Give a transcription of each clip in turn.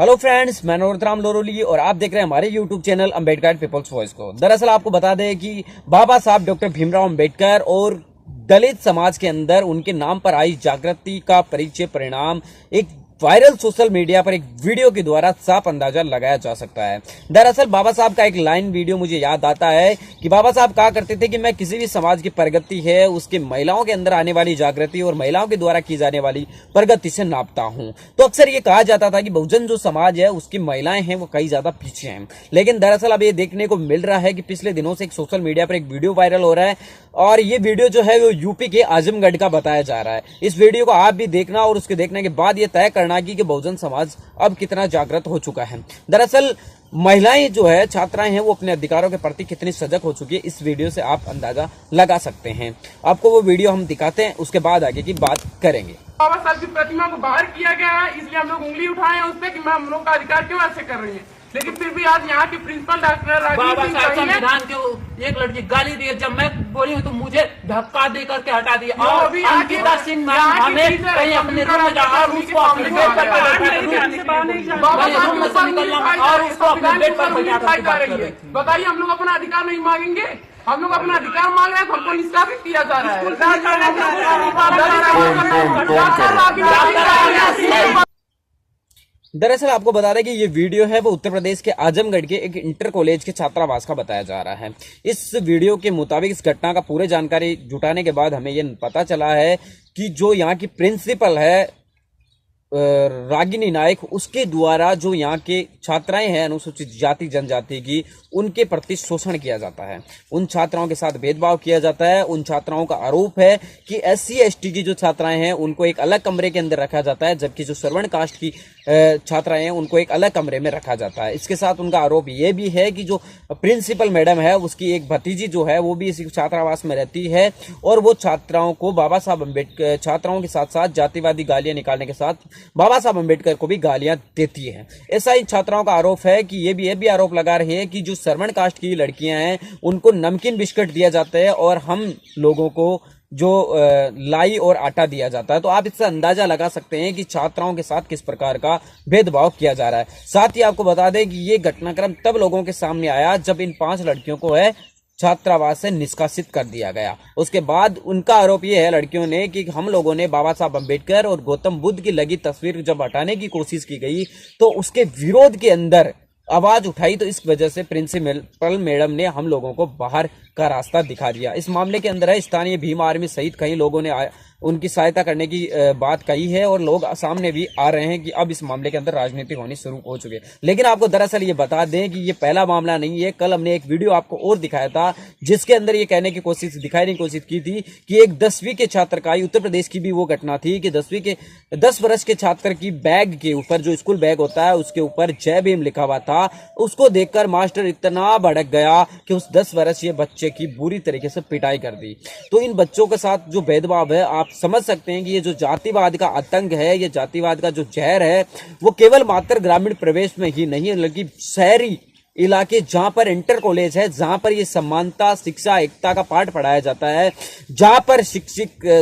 Hello friends, मैं नरोत्तम लोरोली और आप देख रहे हैं हमारे YouTube channel Ambedkar people's voice को। दरअसल आपको बता दें कि बाबा साहब डॉक्टर भीमराव अंबेडकर और दलित समाज के अंदर उनके नाम पर आई जागृति का परिचय परिणाम एक वायरल सोशल मीडिया पर एक वीडियो के द्वारा साफ अंदाजा लगाया जा सकता है। दरअसल बाबा साहब का एक लाइन वीडियो मुझे याद आता है कि बाबा साहब कहा करते थे कि मैं किसी भी समाज की प्रगति है उसके महिलाओं के अंदर आने वाली जागृति और महिलाओं के द्वारा की जाने वाली प्रगति से नापता हूं। तो अक्सर ये कहा जाता था कि बहुजन जो समाज है उसकी महिलाएं हैं वो कई ज्यादा पीछे हैं, लेकिन दरअसल अब ये देखने को मिल रहा है कि पिछले दिनों से एक सोशल मीडिया पर एक वीडियो वायरल हो रहा है और ये वीडियो जो है वो यूपी के आजमगढ़ का बताया जा रहा है। इस वीडियो को आप भी देखना और उसके देखने के बाद ये तय करना कि बहुजन समाज अब कितना जागृत हो चुका है। दरअसल महिलाएं जो है, छात्राएं हैं, वो अपने अधिकारों के प्रति कितनी सजग हो चुकी है इस वीडियो से आप अंदाजा लगा सकते हैं। आपको वो वीडियो हम दिखाते हैं, उसके बाद आगे की बात करेंगे। बाबा साहब की प्रतिमा को बाहर किया गया है, इसलिए हम लोग उंगली उठाए हैं उस पर कि हम लोग का अधिकार क्यों ऐसे कर रही है। लेकिन फिर भी आज यहाँ के प्रिंसिपल डॉक्टर बाबा साहब संविधान के एक लड़की गाली दी, जब मैं बोली हूँ तो मुझे धक्का दे करके हटा दिया। और अभी अंकिता सिंह मैम हमें कहीं अपने रूम में जाओ और उसको अपने बेड पर और उसको अपने बेड पर बैठा कर बताइए, हम लोग अपना अधिकार नहीं मांगेंगे? हम लोग अपना अधिकार मांग रहे हैं, हमको निष्कासित किया जा रहा है। दरअसल आपको बता दें कि ये वीडियो है वो उत्तर प्रदेश के आजमगढ़ के एक इंटर कॉलेज के छात्रावास का बताया जा रहा है। इस वीडियो के मुताबिक इस घटना का पूरे जानकारी जुटाने के बाद हमें ये पता चला है कि जो यहाँ की प्रिंसिपल है रागिनी नायक, उसके द्वारा जो यहाँ के छात्राएं हैं अनुसूचित जाति जनजाति की, उनके प्रति शोषण किया जाता है, उन छात्राओं के साथ भेदभाव किया जाता है। उन छात्राओं का आरोप है कि SC ST की जो छात्राएं हैं उनको एक अलग कमरे के अंदर रखा जाता है, जबकि जो श्रवण कास्ट की छात्राएं हैं उनको एक अलग कमरे में रखा जाता है। इसके साथ उनका आरोप ये भी है कि जो प्रिंसिपल मैडम है उसकी एक भतीजी जो है वो भी इसी छात्रावास में रहती है और वो छात्राओं को बाबा साहब अम्बेडकर, छात्राओं के साथ साथ जातिवादी गालियां निकालने के साथ बाबा साहब अम्बेडकर को भी गालियां देती है। ऐसा ही छात्राओं का आरोप है कि ये भी आरोप लगा रहे हैं कि जो श्रवण कास्ट की लड़कियां हैं उनको नमकीन बिस्किट दिया जाता है और हम लोगों को जो लाई और आटा दिया जाता है। तो आप इससे अंदाजा लगा सकते हैं कि छात्राओं के साथ किस प्रकार का भेदभाव किया जा रहा है। साथ ही आपको बता दें कि ये घटनाक्रम तब लोगों के सामने आया जब इन 5 लड़कियों को है छात्रावास से निष्कासित कर दिया गया। उसके बाद उनका आरोप यह है लड़कियों ने कि हम लोगों ने बाबा साहब अम्बेडकर और गौतम बुद्ध की लगी तस्वीर जब हटाने की कोशिश की गई तो उसके विरोध के अंदर आवाज उठाई, तो इस वजह से प्रिंसिपल मैडम ने हम लोगों को बाहर का रास्ता दिखा दिया। इस मामले के अंदर है स्थानीय भीम आर्मी सहित कई लोगों ने उनकी सहायता करने की बात कही है और लोग सामने भी आ रहे हैं कि अब इस मामले के अंदर राजनीति होनी शुरू हो चुकी है। लेकिन आपको दरअसल ये बता दें कि ये पहला मामला नहीं है। कल हमने एक वीडियो आपको और दिखाया था जिसके अंदर ये कहने की दिखाने की कोशिश की थी कि एक 10वीं के छात्र का, उत्तर प्रदेश की भी वो घटना थी कि 10 वर्ष के छात्र की बैग के ऊपर, जो स्कूल बैग होता है उसके ऊपर जय भीम लिखा हुआ था। उसको देखकर मास्टर इतना भड़क गया कि उस 10 वर्षीय बच्चे की बुरी तरीके से पिटाई कर दी। तो इन बच्चों के साथ जो भेदभाव है आप समझ सकते हैं कि ये जो जातिवाद का आतंक है, ये जातिवाद का जो जहर है, वो केवल मात्र ग्रामीण प्रदेश में ही नहीं बल्कि शहरी इलाके जहां पर इंटर कॉलेज है, जहां पर ये समानता, शिक्षा, एकता का पाठ पढ़ाया जाता है, जहां पर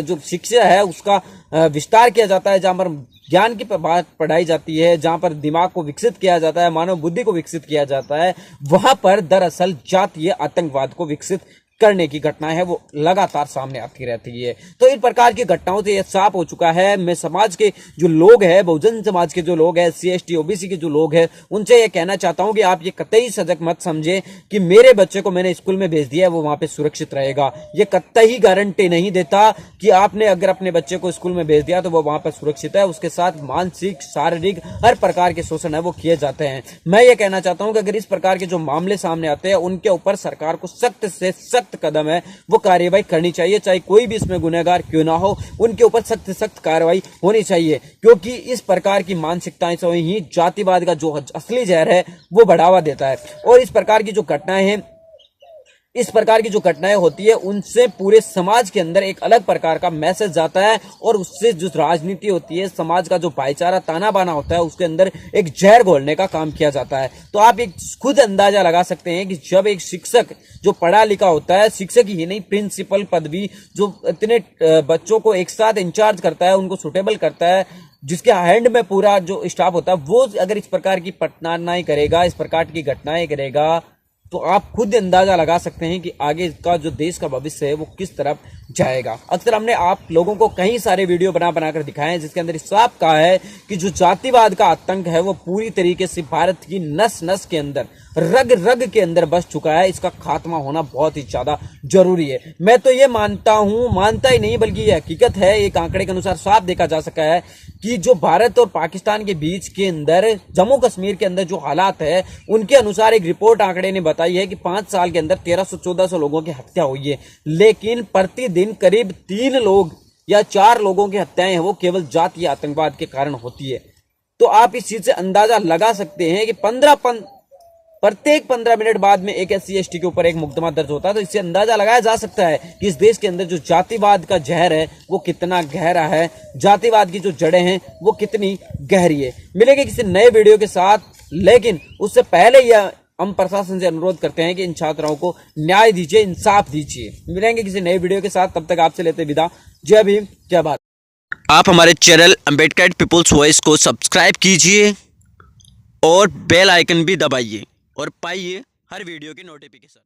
जो शिक्षा है उसका विस्तार किया जाता है, जहां पर ज्ञान की बात पढ़ाई जाती है, जहां पर दिमाग को विकसित किया जाता है, मानव बुद्धि को विकसित किया जाता है, वहां पर दरअसल जातीय आतंकवाद को विकसित करने की घटना है वो लगातार सामने आती रहती है। तो इन प्रकार की घटनाओं से यह साफ हो चुका है। मैं समाज के जो लोग हैं, बहुजन समाज के जो लोग हैं, SC ST OBC के जो लोग हैं, उनसे यह कहना चाहता हूं कि आप ये कतई सजग मत समझे कि मेरे बच्चे को मैंने स्कूल में भेज दिया है वो वहां पे सुरक्षित रहेगा। ये कतई गारंटी नहीं देता कि आपने अगर अपने बच्चे को स्कूल में भेज दिया तो वो वहां पर सुरक्षित है। उसके साथ मानसिक, शारीरिक हर प्रकार के शोषण है वो किए जाते हैं। मैं ये कहना चाहता हूं कि अगर इस प्रकार के जो मामले सामने आते हैं उनके ऊपर सरकार को सख्त से सख्त कदम है वो कार्रवाई करनी चाहिए, चाहे कोई भी इसमें गुनहगार क्यों ना हो, उनके ऊपर सख्त से सख्त कार्रवाई होनी चाहिए। क्योंकि इस प्रकार की मानसिकताएं से ही जातिवाद का जो असली जहर है वो बढ़ावा देता है। और इस प्रकार की जो घटनाएं हैं, इस प्रकार की जो घटनाएं होती है उनसे पूरे समाज के अंदर एक अलग प्रकार का मैसेज जाता है और उससे जो राजनीति होती है, समाज का जो भाईचारा ताना बाना होता है, उसके अंदर एक जहर घोलने का काम किया जाता है। तो आप एक खुद अंदाजा लगा सकते हैं कि जब एक शिक्षक जो पढ़ा लिखा होता है, शिक्षक ही नहीं प्रिंसिपल पदवी जो इतने बच्चों को एक साथ इंचार्ज करता है, उनको सुटेबल करता है, जिसके हैंड में पूरा जो स्टाफ होता है, वो अगर इस प्रकार की पटनानाई करेगा, इस प्रकार की घटनाएं करेगा, तो आप खुद अंदाजा लगा सकते हैं कि आगे का जो देश का भविष्य है वो किस तरफ जाएगा। अक्सर हमने आप लोगों को कई सारे वीडियो बनाकर दिखाए हैं, जिसके अंदर साफ कहा है कि जो जातिवाद का आतंक है वो पूरी तरीके से भारत की नस नस के अंदर, रग रग के अंदर बस चुका है। इसका खात्मा होना बहुत ही ज्यादा जरूरी है। मैं तो ये मानता हूं, मानता ही नहीं बल्कि ये हकीकत है, एक आंकड़े के अनुसार साफ देखा जा सका है कि जो भारत और पाकिस्तान के बीच के अंदर, जम्मू कश्मीर के अंदर जो हालात है, उनके अनुसार एक रिपोर्ट आंकड़े ने बताई है कि 5 साल के अंदर 1300-1400 लोगों की हत्या हुई है, लेकिन प्रतिदिन करीब 3 लोग या 4 लोगों की हत्याएं हैं वो केवल जातीय आतंकवाद के कारण होती है। तो आप इस चीज से अंदाजा लगा सकते हैं कि प्रत्येक 15 मिनट बाद में एक SC/ST के ऊपर एक मुकदमा दर्ज होता है। तो इससे अंदाजा लगाया जा सकता है कि इस देश के अंदर जो जातिवाद का जहर है वो कितना गहरा है, जातिवाद की जो जड़ें हैं वो कितनी गहरी है। मिलेंगे किसी नए वीडियो के साथ, लेकिन उससे पहले यह हम प्रशासन से अनुरोध करते हैं कि इन छात्राओं को न्याय दीजिए, इंसाफ दीजिए। मिलेंगे किसी नए वीडियो के साथ, तब तक आपसे लेते विदा। जय भीम, जय भारत। आप हमारे चैनल अम्बेडकर पीपुल्स वॉइस को सब्सक्राइब कीजिए और बेल आइकन भी दबाइए और पाइए हर वीडियो की नोटिफिकेशन।